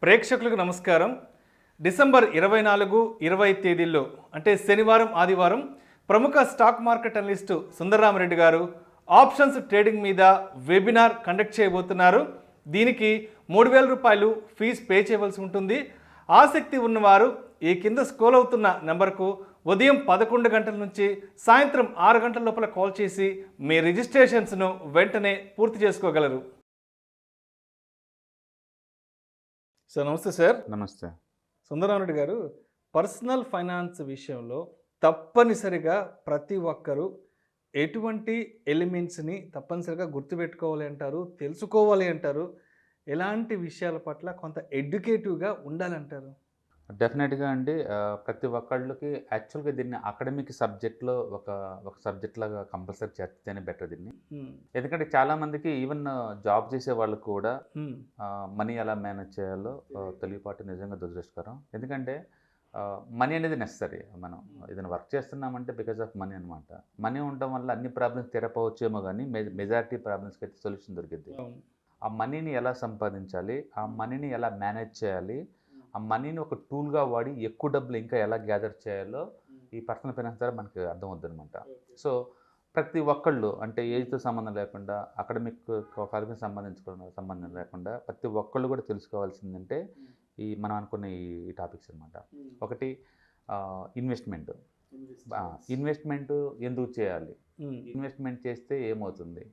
ప్రేక్షకులకు నమస్కారం. డిసెంబర్ 24, 20 తేదీల్లో అంటే శనివారం, ఆదివారం ప్రముఖ స్టాక్ మార్కెట్ అనలిస్టు సుందర రామి రెడ్డి గారు ఆప్షన్స్ ట్రేడింగ్ మీద వెబినార్ కండక్ట్ చేయబోతున్నారు. దీనికి 3,000 రూపాయలు ఫీజు పే చేయవలసి ఉంటుంది. ఆసక్తి ఉన్నవారు ఈ కింద స్క్రోల్ అవుతున్న నెంబర్కు ఉదయం 11 గంటల నుంచి సాయంత్రం 6 గంటల లోపల కాల్ చేసి మీ రిజిస్ట్రేషన్స్ను వెంటనే పూర్తి చేసుకోగలరు. సార్ నమస్తే. సార్ నమస్తే. సుందరరామరెడ్డి గారు, పర్సనల్ ఫైనాన్స్ విషయంలో తప్పనిసరిగా ప్రతి ఒక్కరూ ఎటువంటి ఎలిమెంట్స్ని తప్పనిసరిగా గుర్తుపెట్టుకోవాలి అంటారు, తెలుసుకోవాలి అంటారు, ఎలాంటి విషయాల పట్ల కొంత ఎడ్యుకేటివ్గా ఉండాలంటారు? డెఫినెట్గా అండి. ప్రతి ఒక్కళ్ళకి యాక్చువల్గా దీన్ని అకాడమిక్ సబ్జెక్ట్లో ఒక సబ్జెక్ట్ లాగా కంపల్సరీ చేస్తేనే బెటర్ దీన్ని. ఎందుకంటే చాలామందికి ఈవెన్ జాబ్ చేసే వాళ్ళకు కూడా మనీ ఎలా మేనేజ్ చేయాలో తెలియపాటు నిజంగా దురదృష్టకరం. ఎందుకంటే మనీ అనేది నెసరీ. మనం ఏదైనా వర్క్ చేస్తున్నామంటే బికాజ్ ఆఫ్ మనీ అనమాట. మనీ ఉండడం వల్ల అన్ని ప్రాబ్లమ్స్ తీరపోవచ్చేమో కానీ మెజారిటీ ప్రాబ్లమ్స్కి అయితే సొల్యూషన్ దొరికింది. ఆ మనీని ఎలా సంపాదించాలి, ఆ మనీని ఎలా మేనేజ్ చేయాలి, ఆ మనీని ఒక టూల్గా వాడి ఎక్కువ డబ్బులు ఇంకా ఎలా గ్యాదర్ చేయాలో ఈ పర్సనల్ ఫైనాన్స్ ద్వారా మనకి అర్థమవుతుంది అనమాట. సో ప్రతి ఒక్కళ్ళు అంటే ఏజ్తో సంబంధం లేకుండా అకాడమిక్ సంబంధం లేకుండా ప్రతి ఒక్కళ్ళు కూడా తెలుసుకోవాల్సిందంటే మనం అనుకున్న ఈ టాపిక్స్ అనమాట. ఒకటి ఇన్వెస్ట్మెంట్. ఇన్వెస్ట్మెంట్ ఎందుకు చేయాలి, ఇన్వెస్ట్మెంట్ చేస్తే ఏమవుతుంది,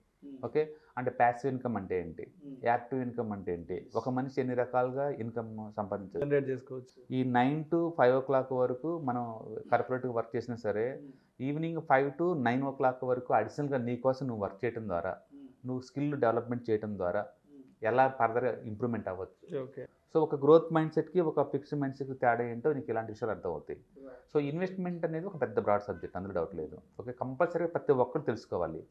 ఓకే, అంటే ప్యాసివ్ ఇన్కమ్ అంటే ఏంటి, యాక్టివ్ ఇన్కమ్ అంటే ఏంటి, ఒక మనిషి ఎన్ని రకాలుగా ఇన్కమ్ సంపాదించుకోవచ్చు. ఈ 9 to 5 o'clock వరకు మనం కార్పొరేట్గా వర్క్ చేసినా సరే, ఈవినింగ్ 5 to 9 o'clock వరకు అడిషనల్గా నీ కోసం నువ్వు వర్క్ చేయడం ద్వారా, నువ్వు స్కిల్ డెవలప్మెంట్ చేయడం ద్వారా ఎలా ఫర్దర్ ఇంప్రూవ్మెంట్ అవ్వచ్చు. సో ఒక గ్రోత్ మైండ్ సెట్కి ఒక ఫిక్స్డ్ మైండ్ సెట్కి తేడా ఏంటో నీకు ఇలాంటి విషయాలు అర్థమవుతాయి. సో ఇన్వెస్ట్మెంట్ అనేది ఒక పెద్ద బ్రాడ్ సబ్జెక్ట్, అందులో డౌట్ లేదు. ఓకే, కంపల్సరీగా ప్రతి ఒక్కరు తెలుసుకోవాలి.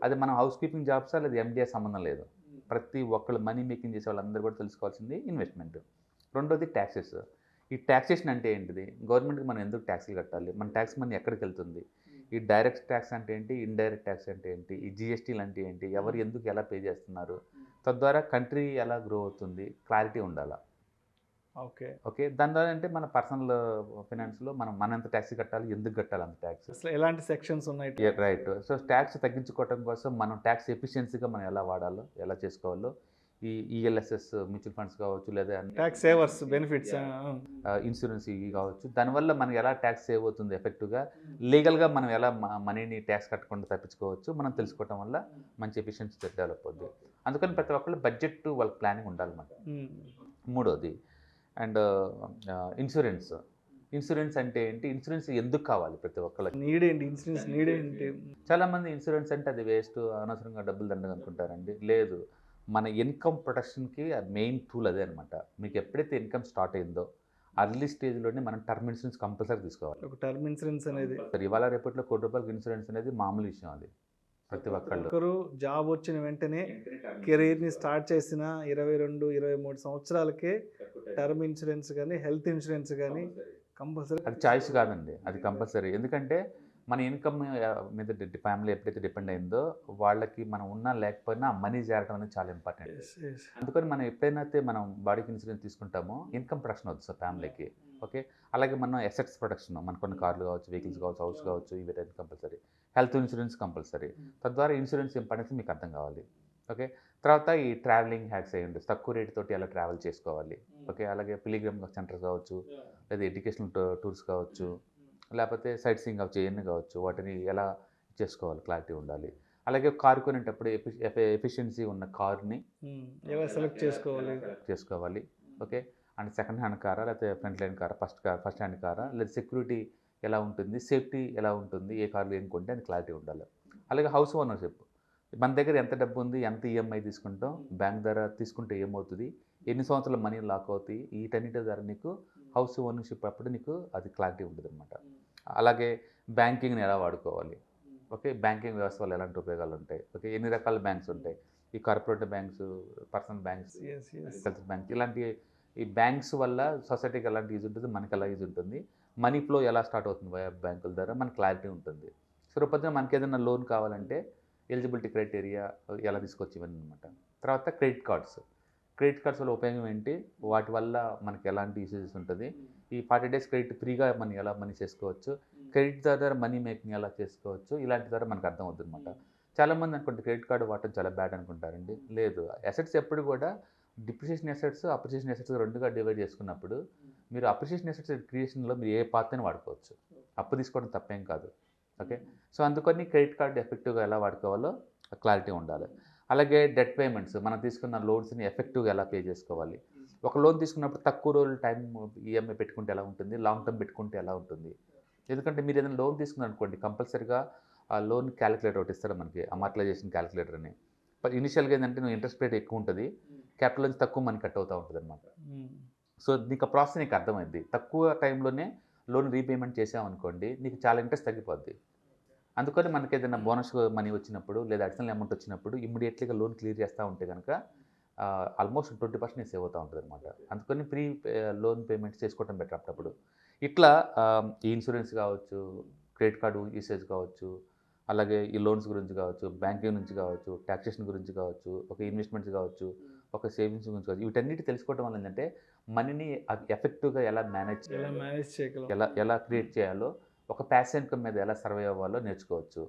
అది మనం హౌస్ కీపింగ్ జాబ్సా లేదా ఎండిఏ సంబంధం లేదు. ప్రతి ఒక్కళ్ళు మనీ మేకింగ్ చేసే వాళ్ళందరూ కూడా తెలుసుకోవాల్సింది ఇన్వెస్ట్మెంట్. రెండోది ట్యాక్సెస్. ఈ ట్యాక్సేషన్ అంటే ఏంటిది, గవర్నమెంట్కి మనం ఎందుకు ట్యాక్స్లు కట్టాలి, మన ట్యాక్స్ మనీ ఎక్కడికి వెళ్తుంది, ఈ డైరెక్ట్ ట్యాక్స్ అంటే ఏంటి, ఇండైరెక్ట్ ట్యాక్స్ అంటే ఏంటి, ఈ జిఎస్టీలు అంటే ఏంటి, ఎవరు ఎందుకు ఎలా పే చేస్తున్నారు, తద్వారా కంట్రీ ఎలా గ్రో అవుతుంది, క్లారిటీ ఉండాలి. ఓకే, దాని ద్వారా అంటే మన పర్సనల్ ఫైనాన్స్లో మనం ఎంత ట్యాక్స్ కట్టాలి, ఎందుకు కట్టాలి అంత ట్యాక్స్, అసలు ఎలాంటి సెక్షన్స్ ఉన్నాయి. రైట్. సో ట్యాక్స్ తగ్గించుకోవడం కోసం మనం ట్యాక్స్ ఎఫిషియన్సీగా మనం ఎలా వాడాలో, ఎలా చేసుకోవాలో, ఈ ఈఎల్ఎస్ఎస్ మ్యూచువల్ ఫండ్స్ కావచ్చు, లేదా ట్యాక్స్ సేవర్స్ బెనిఫిట్స్, ఇన్సూరెన్స్ ఇవి కావచ్చు, దానివల్ల మనకి ఎలా ట్యాక్స్ సేవ్ అవుతుంది ఎఫెక్టివ్గా, లీగల్గా మనం ఎలా మనీని ట్యాక్స్ కట్టకుండా తప్పించుకోవచ్చు, మనం తెలుసుకోవడం వల్ల మంచి ఎఫిషియన్సీ డెవలప్ అవుతుంది. అందుకని ప్రతి ఒక్కళ్ళు బడ్జెట్ వాళ్ళ ప్లానింగ్ ఉండాలి మనకి. మూడోది అండ్ ఇన్సూరెన్స్ అంటే ఏంటి, ఇన్సూరెన్స్ ఎందుకు కావాలి, ప్రతి ఒక్కళ్ళకి నీడ్ ఏంటి, ఇన్సూరెన్స్ నీడ్ ఏంటి. చాలామంది ఇన్సూరెన్స్ అంటే అది వేస్ట్, అనవసరంగా డబ్బులు దండగా అనుకుంటారండి. లేదు, మన ఇన్కమ్ ప్రొటెక్షన్కి మెయిన్ టూల్ అదే అనమాట. మీకు ఎప్పుడైతే ఇన్కమ్ స్టార్ట్ అయిందో అర్లీ స్టేజ్లోనే మనం టర్మ్ ఇన్సూరెన్స్ కంపల్సరీ తీసుకోవాలి. ఒక టర్మ్ ఇన్సూరెన్స్ అనేది ఇవాళ రేపట్లో ₹1,00,00,000 ఇన్సూరెన్స్ అనేది మామూలు విషయం. అది ప్రతి ఒక్కళ్ళు జాబ్ వచ్చిన వెంటనే కెరీర్ని స్టార్ట్ చేసిన 22, 23 సంవత్సరాలకే టర్మ్ ఇన్సూరెన్స్ కానీ హెల్త్ ఇన్సూరెన్స్ కానీ కంపల్సరీ. అది చాయిస్ కాదండి, అది కంపల్సరీ. ఎందుకంటే మన ఇన్కమ్ మీద ఫ్యామిలీ ఎప్పుడైతే డిపెండ్ అయిందో వాళ్ళకి మనం ఉన్నా లేకపోయినా మనీ చేరడం అనేది చాలా ఇంపార్టెంట్. అందుకని మనం ఎప్పుడైతే మనం బాడీకి ఇన్సూరెన్స్ తీసుకుంటామో ఇన్కమ్ ప్రొటెక్షన్ అవుతుంది సార్ ఫ్యామిలీకి. ఓకే, అలాగే మనం అసెట్స్ ప్రొటెక్షన్, మన కొన్ని కార్లు కావచ్చు, వెహికల్స్ కావచ్చు, హౌస్ కావచ్చు, ఇవి కంపల్సరీ. Health insurance compulsory. తద్వారా ఇన్సూరెన్స్ ఇంపార్టెన్స్ మీకు అర్థం కావాలి. ఓకే, తర్వాత ఈ ట్రావెలింగ్ హ్యాక్స్ అయ్యండి, తక్కువ రేట్ తోటి ఎలా ట్రావెల్ చేసుకోవాలి. ఓకే, అలాగే పిలిగ్రిమ్ సెంటర్స్ కావచ్చు, లేదా ఎడ్యుకేషనల్ టూర్స్ కావచ్చు, లేకపోతే సైట్ సీయింగ్ కావచ్చు, ఇవన్నీ కావచ్చు, వాటిని ఎలా చేసుకోవాలి క్లారిటీ ఉండాలి. అలాగే కారు కొనేటప్పుడు ఎఫిషియన్సీ ఉన్న కార్ని ఎలా సెలెక్ట్ చేసుకోవాలి. ఓకే, అండ్ సెకండ్ హ్యాండ్ కారా, లేకపోతే ఫ్రంట్ లైన్ కారా, ఫస్ట్ హ్యాండ్ కారా, లేదా సెక్యూరిటీ ఎలా ఉంటుంది, సేఫ్టీ ఎలా ఉంటుంది, ఏ కార్లు ఏం కొంటే అది క్లారిటీ ఉండాలి. అలాగే హౌస్ ఓనర్షిప్, మన దగ్గర ఎంత డబ్బు ఉంది, ఎంత ఈఎంఐ తీసుకుంటాం, బ్యాంక్ ద్వారా తీసుకుంటే ఏమవుతుంది, ఎన్ని సంవత్సరాల మనీ లాక్ అవుతాయి, వీటన్నిటి ద్వారా నీకు హౌస్ ఓనర్షిప్ అప్పుడు నీకు అది క్లారిటీ ఉంటుంది అనమాట. అలాగే బ్యాంకింగ్ని ఎలా వాడుకోవాలి. ఓకే, బ్యాంకింగ్ వ్యవస్థ వల్ల ఎలాంటి ఉపయోగాలు ఉంటాయి. ఓకే, ఎన్ని రకాల బ్యాంక్స్ ఉంటాయి, ఈ corporate banks, personal banks, agriculture banks, ఇలాంటి ఈ బ్యాంక్స్ వల్ల సొసైటీకి ఎలాంటి యూజ్ ఉంటుంది, మనకి ఎలా యూజ్ ఉంటుంది, మనీ ఫ్లో ఎలా స్టార్ట్ అవుతుంది బ్యాంకుల ద్వారా మనకి క్లారిటీ ఉంటుంది. సో రేపొద్దున మనకి ఏదైనా లోన్ కావాలంటే ఎలిజిబిలిటీ క్రైటీరియా ఎలా తీసుకొచ్చి ఇవన్నీ అనమాట. తర్వాత క్రెడిట్ కార్డ్స్, క్రెడిట్ కార్డ్స్ వల్ల ఉపయోగం ఏంటి, వాటి వల్ల మనకి ఎలాంటి యూసేజెస్ ఉంటుంది, ఈ 40 డేస్ క్రెడిట్ ఫ్రీగా మనం ఎలా మనీ చేసుకోవచ్చు, క్రెడిట్ ద్వారా మనీ మేకింగ్ ఎలా చేసుకోవచ్చు, ఇలాంటి ద్వారా మనకు అర్థం అవుతుంది అనమాట. చాలామంది అనుకుంటే క్రెడిట్ కార్డు వాడటం చాలా బ్యాడ్ అనుకుంటారండి. లేదు, అసెట్స్ ఎప్పుడు కూడా డిప్రిసియేషన్ అసెట్స్, అప్రిసియేషన్ అసెట్స్ రెండుగా డివైడ్ చేసుకున్నప్పుడు మీరు అప్రిసియేషన్ అసెట్స్ క్రియేషన్లో మీరు ఏ పాత్రని వాడుకోవచ్చు. అప్పు తీసుకోవడం తప్పేం కాదు. ఓకే, సో అందుకని క్రెడిట్ కార్డు ఎఫెక్టివ్గా ఎలా వాడుకోవాలో క్లారిటీ ఉండాలి. అలాగే డెట్ పేమెంట్స్, మనం తీసుకున్న లోన్స్ని ఎఫెక్టివ్గా ఎలా పే చేసుకోవాలి. ఒక లోన్ తీసుకున్నప్పుడు తక్కువ రోజులు టైం ఈఎంఐ పెట్టుకుంటే ఎలా ఉంటుంది, లాంగ్ టర్మ్ పెట్టుకుంటే ఎలా ఉంటుంది. ఎందుకంటే మీరు ఏదైనా లోన్ తీసుకున్నారు అనుకోండి, కంపల్సరీగా ఆ లోన్ క్యాలిక్యులేటర్ ఒకటి ఇస్తారు మనకి, అమార్టలైజేషన్ క్యాలిక్యులేటర్ అని. ఇనిషియల్గా ఏంటంటే నువ్వు ఇంట్రెస్ట్ రేట్ ఎక్కువ ఉంటుంది, క్యాపిటల్ నుంచి తక్కువ మనీ కట్ అవుతూ ఉంటుంది అనమాట. సో నీకు ఆ ప్రాసెస్ నీకు అర్థమైంది. తక్కువ టైంలోనే లోన్ రీపేమెంట్ చేసామనుకోండి, నీకు చాలా ఇంట్రెస్ట్ తగ్గిపోద్ది. అందుకని మనకి ఏదైనా బోనస్ మనీ వచ్చినప్పుడు లేదా అడిషనల్ అమౌంట్ వచ్చినప్పుడు ఇమ్మీడియట్లీగా లోన్ క్లియర్ చేస్తూ ఉంటే కనుక ఆల్మోస్ట్ 20% సేవ్ అవుతూ ఉంటుంది అనమాట. అందుకని లోన్ పేమెంట్స్ చేసుకోవడం బెటర్ అప్పుడప్పుడు. ఇట్లా ఈ ఇన్సూరెన్స్ కావచ్చు, క్రెడిట్ కార్డు యూసేజ్ కావచ్చు, అలాగే ఈ లోన్స్ గురించి కావచ్చు, బ్యాంకింగ్ నుంచి కావచ్చు, ట్యాక్సేషన్ గురించి కావచ్చు, ఒక ఇన్వెస్ట్మెంట్స్ కావచ్చు, ఒక సేవింగ్స్ గురించి కావచ్చు, వీటన్నిటి తెలుసుకోవడం వల్ల ఏంటంటే మనీని ఎఫెక్టివ్గా ఎలా మేనేజ్ చేయగలం, ఎలా క్రియేట్ చేయాలో, ఒక ప్యాసివ్ ఇన్కమ్ మీద ఎలా సర్వైవ్ అవ్వాలో నేర్చుకోవచ్చు.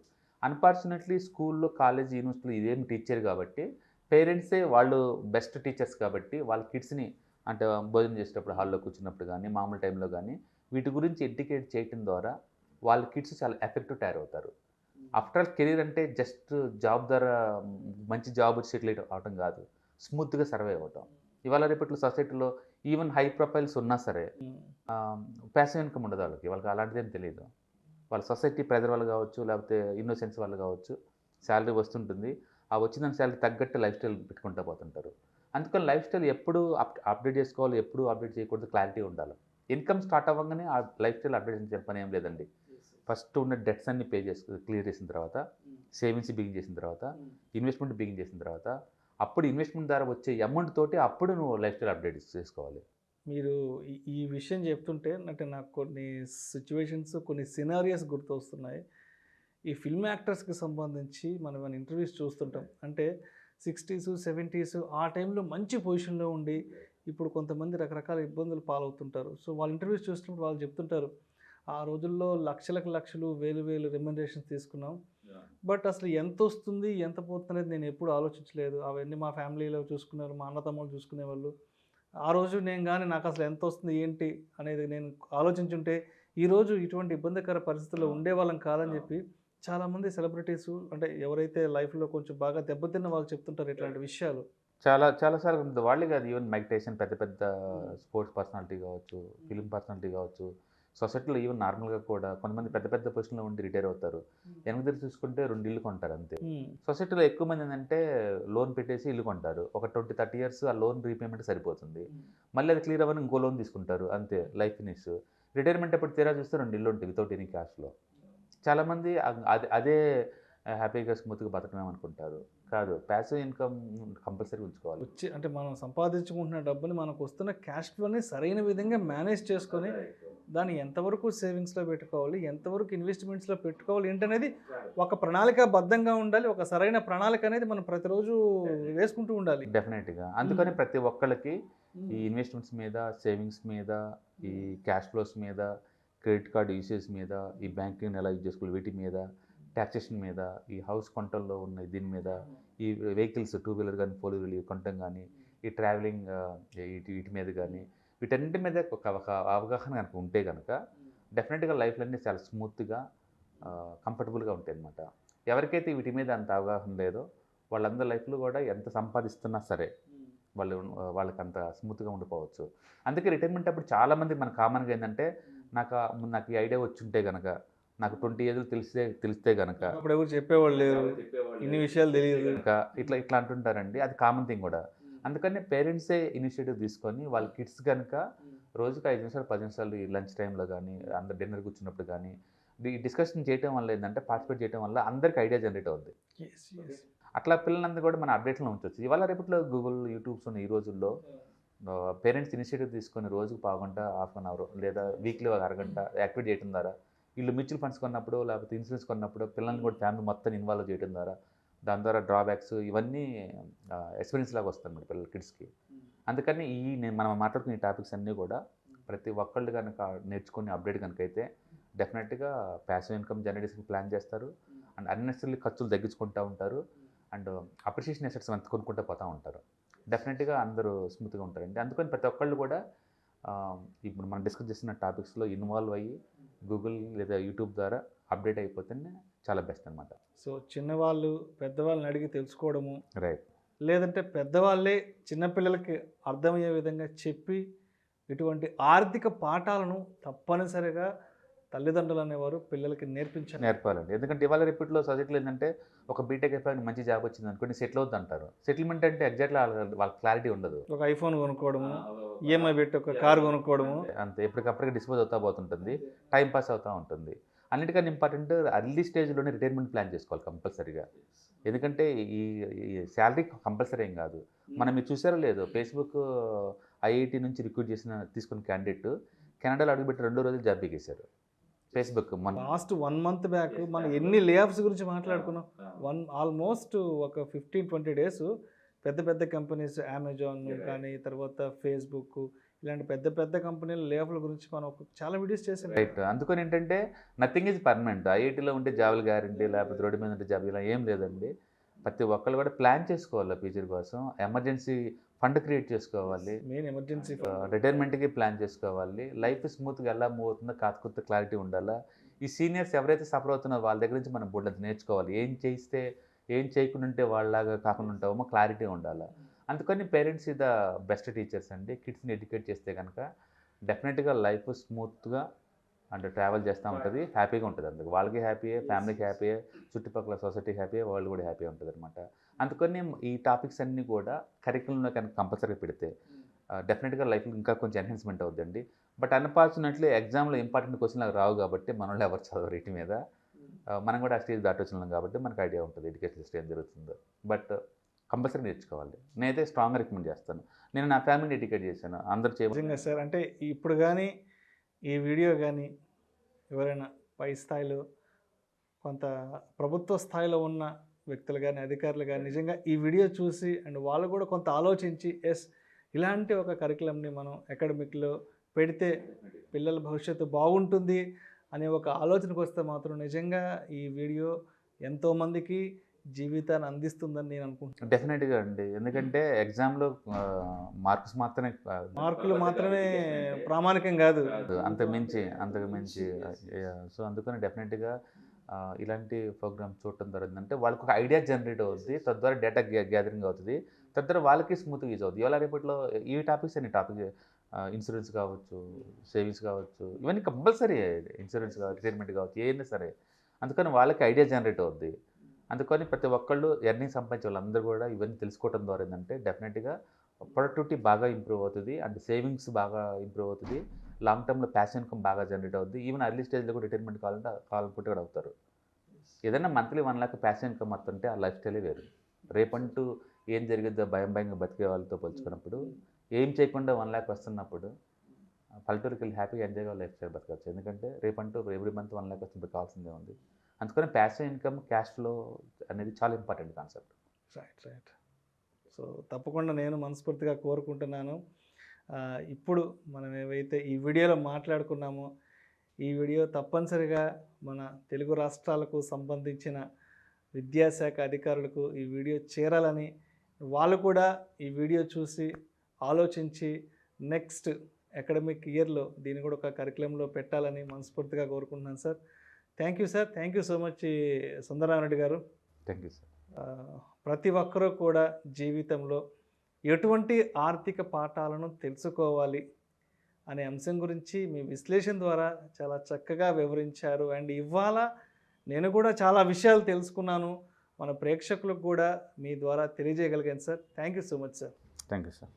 అన్ఫార్చునేట్లీ స్కూల్లో, కాలేజ్, యూనివర్సిటీలో ఇదేం టీచర్ కాబట్టి పేరెంట్సే వాళ్ళు బెస్ట్ టీచర్స్ కాబట్టి వాళ్ళ కిడ్స్ని అంటే భోజనం చేసేటప్పుడు హాల్లో కూర్చున్నప్పుడు కానీ మామూలు టైంలో కానీ వీటి గురించి ఎడ్యుకేట్ చేయడం ద్వారా వాళ్ళ కిడ్స్ చాలా ఎఫెక్టివ్ తయారవుతారు. ఆఫ్టర్ ఆల్ కెరీర్ అంటే జస్ట్ జాబ్ ద్వారా మంచి జాబ్ వచ్చి సెటిల్ అవటం కాదు, స్మూత్గా సర్వైవ్ అవటం. ఇవాళ రేపట్లో సొసైటీలో ఈవెన్ హై ప్రొఫైల్స్ ఉన్నా సరే ప్యాసివ్ ఇన్కమ్ ఉండదు వాళ్ళకి అలాంటిదేం తెలియదు. వాళ్ళ సొసైటీ ప్రెజర్ వాళ్ళు కావచ్చు, లేకపోతే ఇన్నోసెన్స్ వాళ్ళు కావచ్చు, శాలరీ వస్తుంటుంది, ఆ వచ్చిన శాలరీ తగ్గట్టు లైఫ్ స్టైల్ పెట్టుకుంటూ పోతుంటారు. అందుకని లైఫ్ స్టైల్ ఎప్పుడు అప్డేట్ చేసుకోవాలి, ఎప్పుడు అప్డేట్ చేయకూడదు, క్లారిటీ ఉండాలి. ఇన్కమ్ స్టార్ట్ అవ్వగానే ఆ లైఫ్ స్టైల్ అప్డేట్ చేసిన పని ఏం లేదండి. ఫస్ట్ ఉన్న డెట్స్ అన్ని క్లియర్ చేసిన తర్వాత, సేవింగ్స్ బిగిన్ చేసిన తర్వాత, ఇన్వెస్ట్మెంట్ బిగిన్ చేసిన తర్వాత, అప్పుడు ఇన్వెస్ట్మెంట్ ద్వారా వచ్చే అమౌంట్ తోటి అప్పుడు నువ్వు లైఫ్ స్టైల్ అప్డేట్ చేసుకోవాలి. మీరు ఈ విషయం చెప్తుంటే అంటే నాకు కొన్ని సిచ్యువేషన్స్, కొన్ని సినారియోస్ గుర్తొస్తున్నాయి. ఈ ఫిల్మ్ యాక్టర్స్కి సంబంధించి మనం మన ఇంటర్వ్యూస్ చూస్తుంటాం. అంటే 60s, 70s ఆ టైంలో మంచి పొజిషన్లో ఉండి ఇప్పుడు కొంతమంది రకరకాల ఇబ్బందులు పాలవుతుంటారు. సో వాళ్ళ ఇంటర్వ్యూస్ చూసినప్పుడు వాళ్ళు చెప్తుంటారు, ఆ రోజుల్లో లక్షలకు లక్షలు, వేలు వేలు రెమ్యునరేషన్స్ తీసుకున్నాం, బట్ అసలు ఎంత వస్తుంది, ఎంత పోతుంది అనేది నేను ఎప్పుడు ఆలోచించలేదు. అవన్నీ మా ఫ్యామిలీలో చూసుకున్నారు, మా అన్నతమ్ముళ్ళు చూసుకునేవాళ్ళు. ఆ రోజు నేను కానీ నాకు అసలు ఎంత వస్తుంది ఏంటి అనేది నేను ఆలోచించుంటే ఈరోజు ఇటువంటి ఇబ్బందికర పరిస్థితుల్లో ఉండేవాళ్ళం కాదని చెప్పి చాలామంది సెలబ్రిటీస్, అంటే ఎవరైతే లైఫ్లో కొంచెం బాగా దెబ్బతిన్న వాళ్ళు చెప్తుంటారు ఇట్లాంటి విషయాలు. చాలా సార్లు ఉంటుంది. వాళ్ళే కాదు, ఈవెన్ మైక్ టైసన్ పెద్ద పెద్ద స్పోర్ట్స్ పర్సనాలిటీ కావచ్చు, ఫిలిం పర్సనాలిటీ కావచ్చు, సొసైటీలో ఈవెన్ నార్మల్గా కూడా కొంతమంది పెద్ద పెద్ద పొజిషన్లో ఉండి రిటైర్ అవుతారు. వెనక తిరిగి చూసుకుంటే 2 ఇల్లు కొంటారు అంతే. సొసైటీలో ఎక్కువ మంది ఏంటంటే లోన్ పెట్టేసి ఇల్లు కొంటారు. ఒక 20-30 ఇయర్స్ ఆ లోన్ రీపేమెంట్ సరిపోతుంది. మళ్ళీ అది క్లియర్ అవ్వని ఇంకో లోన్ తీసుకుంటారు అంతే, లైఫ్ ఫినిష్. రిటైర్మెంట్ ఎప్పుడు తీరా చూస్తే 2 ఇల్లు ఉంటాయి వితౌట్ ఎనీ క్యాష్లో. చాలామంది అదే హ్యాపీగా స్మూత్గా బతకమేమనుకుంటారు. కాదు, ప్యాసివ్ ఇన్కమ్ కంపల్సరీ ఉంచుకోవాలి. అంటే మనం సంపాదించుకుంటున్న డబ్బుని మనకు వస్తున్న క్యాష్ ఫ్లోని సరైన విధంగా మేనేజ్ చేసుకొని దాన్ని ఎంతవరకు సేవింగ్స్లో పెట్టుకోవాలి, ఎంతవరకు ఇన్వెస్ట్మెంట్స్లో పెట్టుకోవాలి ఏంటనేది ఒక ప్రణాళికాబద్ధంగా ఉండాలి. ఒక సరైన ప్రణాళిక అనేది మనం ప్రతిరోజు వేసుకుంటూ ఉండాలి. డెఫినెట్గా. అందుకని ప్రతి ఒక్కళ్ళకి ఈ ఇన్వెస్ట్మెంట్స్ మీద, సేవింగ్స్ మీద, ఈ క్యాష్ ఫ్లోస్ మీద, క్రెడిట్ కార్డ్ యూసేజ్ మీద, ఈ బ్యాంకింగ్ ఎలా యూజ్ చేసుకోవాలి వీటి మీద, ట్యాక్సేషన్ మీద, ఈ హౌస్ కొంటల్లో ఉన్న దీని మీద, ఈ వెహికల్స్ 2 వీలర్ కానీ 4 వీలర్ కొనటం కానీ, ఈ ట్రావెలింగ్ వీటి మీద కానీ, వీటన్నిటి మీద ఒక అవగాహన కనుక ఉంటే కనుక డెఫినెట్గా లైఫ్లో అన్నీ చాలా స్మూత్గా కంఫర్టబుల్గా ఉంటాయి అన్నమాట. ఎవరికైతే వీటి మీద అంత అవగాహన లేదో వాళ్ళందరి లైఫ్లో కూడా ఎంత సంపాదిస్తున్నా సరే వాళ్ళకి అంత స్మూత్గా ఉండిపోవచ్చు. అందుకే రిటైర్మెంట్ అప్పుడు చాలామంది మన కామన్గా ఏంటంటే నాకు ఈ ఐడియా వచ్చి ఉంటే కనుక, నాకు 20 ఏజ్లు తెలిస్తే కనుక, అప్పుడు ఎవరు చెప్పేవాళ్ళు లేరు, ఇన్ని విషయాలు తెలియదు ఇంకా ఇట్లా అంటుంటారండి. అది కామన్ థింగ్ కూడా. అందుకని పేరెంట్సే ఇనిషియేటివ్ తీసుకొని వాళ్ళ కిడ్స్ కనుక రోజుకి 5 నిమిషాలు 10 నిమిషాలు ఈ లంచ్ టైంలో కానీ, అందరు డిన్నర్ కూర్చున్నప్పుడు కానీ డిస్కషన్ చేయడం వల్ల ఏంటంటే, పార్టిసిపేట్ చేయడం వల్ల అందరికీ ఐడియా జనరేట్ అవుద్ది. అట్లా పిల్లలందరూ కూడా మన అప్డేట్లో ఉంచవచ్చు. ఇవాళ రేపట్లో గూగుల్, యూట్యూబ్స్ ఉన్న ఈ రోజుల్లో పేరెంట్స్ ఇనిషియేటివ్ తీసుకొని రోజుకు పావుగంట, హాఫ్ అన్ అవర్ లేదా వీక్లీ ఒక అరగంట యాక్టివేట్ చేయడం ద్వారా, వీళ్ళు మ్యూచువల్ ఫండ్స్ కొన్నప్పుడు లేకపోతే ఇన్సూరెన్స్ కొన్నప్పుడు పిల్లల్ని కూడా ఫ్యామిలీ మొత్తం ఇన్వాల్వ్ చేయడం ద్వారా, దాని ద్వారా డ్రాబ్యాక్స్ ఇవన్నీ ఎక్స్పీరియన్స్ లాగా వస్తాయి అన్నమాట పిల్లల కిడ్స్కి. అందుకని మనం మాట్లాడుకునే ఈ టాపిక్స్ అన్నీ కూడా ప్రతి ఒక్కళ్ళు కనుక నేర్చుకుని అప్డేట్ కనుక అయితే డెఫినెట్గా ప్యాసివ్ ఇన్కమ్ జనరేషన్ ప్లాన్ చేస్తారు అండ్ అన్నెసరీ ఖర్చులు తగ్గించుకుంటూ ఉంటారు అండ్ అప్రిషియేషన్ అసెట్స్ అంత కొనుక్కుంటూ పోతూ ఉంటారు. డెఫినెట్గా అందరూ స్మూత్గా ఉంటారండి. అందుకని ప్రతి ఒక్కళ్ళు కూడా ఇప్పుడు మనం డిస్కస్ చేసిన టాపిక్స్లో ఇన్వాల్వ్ అయ్యి గూగుల్ లేదా యూట్యూబ్ ద్వారా అప్డేట్ అయిపోతేనే చాలా బెస్ట్ అనమాట. సో చిన్నవాళ్ళు పెద్దవాళ్ళని అడిగి తెలుసుకోవడము, రైట్, లేదంటే పెద్దవాళ్ళే చిన్నపిల్లలకి అర్థమయ్యే విధంగా చెప్పి ఇటువంటి ఆర్థిక పాఠాలను తప్పనిసరిగా తల్లిదండ్రులు అనేవారు పిల్లలకి నేర్పాలండి. ఎందుకంటే ఇవాళ రేపట్లో సొసైటీలో ఏంటంటే ఒక బీటెక్ అయిపోయి మంచి జాబ్ వచ్చింది అనుకోండి సెటిల్ అవుద్ది అంటారు. సెటిల్మెంట్ అంటే ఎగ్జాక్ట్లీ వాళ్ళ క్లారిటీ ఉండదు. ఒక ఐఫోన్ కొనుక్కోవడము, ఈఎంఐ పెట్టి ఒక కారు కొనుక్కోవడము, అంతే ఎప్పటికప్పటికి డిస్పోజ్ అవుతా పోతుంటుంది, టైం పాస్ అవుతూ ఉంటుంది. అన్నిటికన్నా ఇంపార్టెంట్ అర్లీ స్టేజ్లోనే రిటైర్మెంట్ ప్లాన్ చేసుకోవాలి కంపల్సరీగా. ఎందుకంటే ఈ శాలరీ కంపల్సరీ ఏం కాదు. మనం మీరు చూసారో లేదో ఫేస్బుక్ ఐఐటి నుంచి రిక్రూట్ తీసుకున్న క్యాండిడేట్ కెనడాలో అడుగుపెట్టి 2 రోజులు జాబ్ ఎగేశారు. ఫేస్బుక్ లాస్ట్ 1 month బ్యాక్ మనం ఎన్ని లేఆఫ్స్ గురించి మాట్లాడుకున్నాం. ఆల్మోస్ట్ ఒక 15-20 days పెద్ద పెద్ద కంపెనీస్ అమెజాన్ కానీ తర్వాత ఫేస్బుక్ ఇలాంటి పెద్ద పెద్ద కంపెనీల లేఆఫ్ల గురించి మనం చాలా వీడియోస్ చేసాం. రైట్, అందుకని ఏంటంటే నథింగ్ ఈజ్ పర్మనెంట్. ఐఐటీలో ఉంటే జాబులు గ్యారంటీ, లేకపోతే రోడ్డు మీద ఉంటే జాబ్ ఇలా ఏం లేదండి. ప్రతి ఒక్కళ్ళు కూడా ప్లాన్ చేసుకోవాలి ఫ్యూచర్ కోసం. ఎమర్జెన్సీ ఫండ్ క్రియేట్ చేసుకోవాలి, మెయిన్ ఎమర్జెన్సీ రిటైర్మెంట్కి ప్లాన్ చేసుకోవాలి. లైఫ్ స్మూత్గా ఎలా మూవ్ అవుతుందో కాస్త క్లారిటీ ఉండాలా. ఈ సీనియర్స్ ఎవరైతే సఫర్ అవుతున్నారో వాళ్ళ దగ్గర నుంచి మనం బోర్డు నేర్చుకోవాలి. ఏం చేయకుండా ఉంటే వాళ్ళలాగా కాకుండా ఉంటామో క్లారిటీ ఉండాలి. అందుకని పేరెంట్స్ ద బెస్ట్ టీచర్స్ అండి. కిడ్స్ని ఎడ్యుకేట్ చేస్తే కనుక డెఫినెట్గా లైఫ్ స్మూత్గా అండ్ ట్రావెల్ చేస్తూ ఉంటుంది, హ్యాపీగా ఉంటుంది. అందుకు వాళ్ళకి హ్యాపీయే, ఫ్యామిలీకి హ్యాపీయే, చుట్టుపక్కల సొసైటీకి హ్యాపీయే, వరల్డ్ కూడా హ్యాపీగా ఉంటుంది అనమాట. అందుకని ఈ టాపిక్స్ అన్నీ కూడా కరికులంలో కనుక కంపల్సరీగా పెడితే డెఫినెట్గా లైఫ్లో ఇంకా కొంచెం ఎన్హాన్స్మెంట్ అవుతుందండి. బట్ అన్ఫార్చునేట్లీ ఎగ్జామ్లో ఇంపార్టెంట్ క్వశ్చన్లు రావు కాబట్టి మనలో ఎవరు చదవరు వీటి మీద. మనం కూడా ఆ స్టేజ్ దాటొచ్చినాం కాబట్టి మనకు ఐడియా ఉంటుంది ఎడ్యుకేషన్ సిస్టమ్ ఏం జరుగుతుందో. బట్ కంపల్సరీ నేర్చుకోవాలి. నేనైతే స్ట్రాంగ్గా రికమెండ్ చేస్తాను. నేను నా ఫ్యామిలీని ఎడ్యుకేట్ చేశాను, అందరూ నిజంగా సార్. అంటే ఇప్పుడు కానీ ఈ వీడియో కానీ ఎవరైనా పై స్థాయిలో కొంత ప్రభుత్వ స్థాయిలో ఉన్న వ్యక్తులు కానీ అధికారులు కానీ నిజంగా ఈ వీడియో చూసి అండ్ వాళ్ళు కూడా కొంత ఆలోచించి ఇలాంటి ఒక కరికులంని మనం అకాడమిక్లో పెడితే పిల్లల భవిష్యత్తు బాగుంటుంది అనే ఒక ఆలోచనకు వస్తే మాత్రం నిజంగా ఈ వీడియో ఎంతోమందికి జీవితాన్ని అందిస్తుందని నేను అనుకుంటున్నాను. డెఫినెట్గా అండి. ఎందుకంటే ఎగ్జామ్లో మార్కులు మాత్రమే ప్రామాణికం కాదు, అంతకు మించి. సో అందుకని డెఫినెట్గా ఇలాంటి ప్రోగ్రామ్స్ చూడటం జరుగుతుందంటే వాళ్ళకి ఒక ఐడియా జనరేట్ అవుతుంది, తద్వారా డేటా గ్యాదరింగ్ అవుతుంది, తద్వారా వాళ్ళకి స్మూత్గా యూజ్ అవుతుంది. ఇవాళ రేపట్లో ఈ టాపిక్స్ ఇన్సూరెన్స్ కావచ్చు, సేవింగ్స్ కావచ్చు, ఇవన్నీ కంపల్సరీ. ఇన్సూరెన్స్ కావచ్చు, రిటైర్మెంట్ కావచ్చు, ఏదైనా సరే. అందుకని వాళ్ళకి ఐడియా జనరేట్ అవుద్ది. అందుకని ప్రతి ఒక్కళ్ళు ఎర్నింగ్ సంపాదించే వాళ్ళందరూ కూడా ఇవన్నీ తెలుసుకోవడం ద్వారా ఏంటంటే డెఫినెట్గా ప్రొడక్టివిటీ బాగా ఇంప్రూవ్ అవుతుంది అండ్ సేవింగ్స్ బాగా ఇంప్రూవ్ అవుతుంది. లాంగ్ టర్మ్లో ప్యాసివ్ ఇన్కమ్ బాగా జనరేట్ అవుతుంది. ఈవెన్ అర్లీ స్టేజ్లో కూడా రిటైర్మెంట్ కావాలనుకుంటే కూడా అవుతారు. ఏదైనా మంత్లీ 1 lakh ప్యాసివ్ ఇన్కమ్ వస్తుంటే ఆ లైఫ్ స్టైలే వేరు. రేపంటూ ఏం జరిగిద్దో భయంగా బతికే వాళ్ళతో పోల్చుకున్నప్పుడు ఏం చేయకుండా 1 lakh వస్తున్నప్పుడు పల్లెటూరుకి వెళ్ళి హ్యాపీగా ఎంజాయ్గా లైఫ్ స్టైల్ బతకవచ్చు. ఎందుకంటే రేపంటూ ఎవ్రీ మంత్ 1 lakh వస్తుంది కావాల్సిందే ఉంది. అందుకని ప్యాసివ్ ఇన్కమ్, క్యాష్ ఫ్లో అనేది చాలా ఇంపార్టెంట్ కాన్సెప్ట్. రైట్. సో తప్పకుండా నేను మనస్ఫూర్తిగా కోరుకుంటున్నాను. ఇప్పుడు మనం ఏవైతే ఈ వీడియోలో మాట్లాడుకున్నామో ఈ వీడియో తప్పనిసరిగా మన తెలుగు రాష్ట్రాలకు సంబంధించిన విద్యాశాఖ అధికారులకు ఈ వీడియో చేరాలని, వాళ్ళు కూడా ఈ వీడియో చూసి ఆలోచించి నెక్స్ట్ అకాడమిక్ ఇయర్లో దీన్ని కూడా ఒక కరికులంలో పెట్టాలని మనస్ఫూర్తిగా కోరుకుంటున్నాను sir. Thank you sir. Thank you so much Sundararam Reddy garu. Thank you sir. ప్రతి ఒక్కరూ కూడా జీవితంలో ఎటువంటి ఆర్థిక పాఠాలను తెలుసుకోవాలి అనే అంశం గురించి మీ విశ్లేషణ ద్వారా చాలా చక్కగా వివరించారు. అండ్ ఇవాళ నేను కూడా చాలా విషయాలు తెలుసుకున్నాను, మన ప్రేక్షకులకు కూడా మీ ద్వారా తెలియజేయగలిగాను sir. Thank you so much sir. Thank you sir.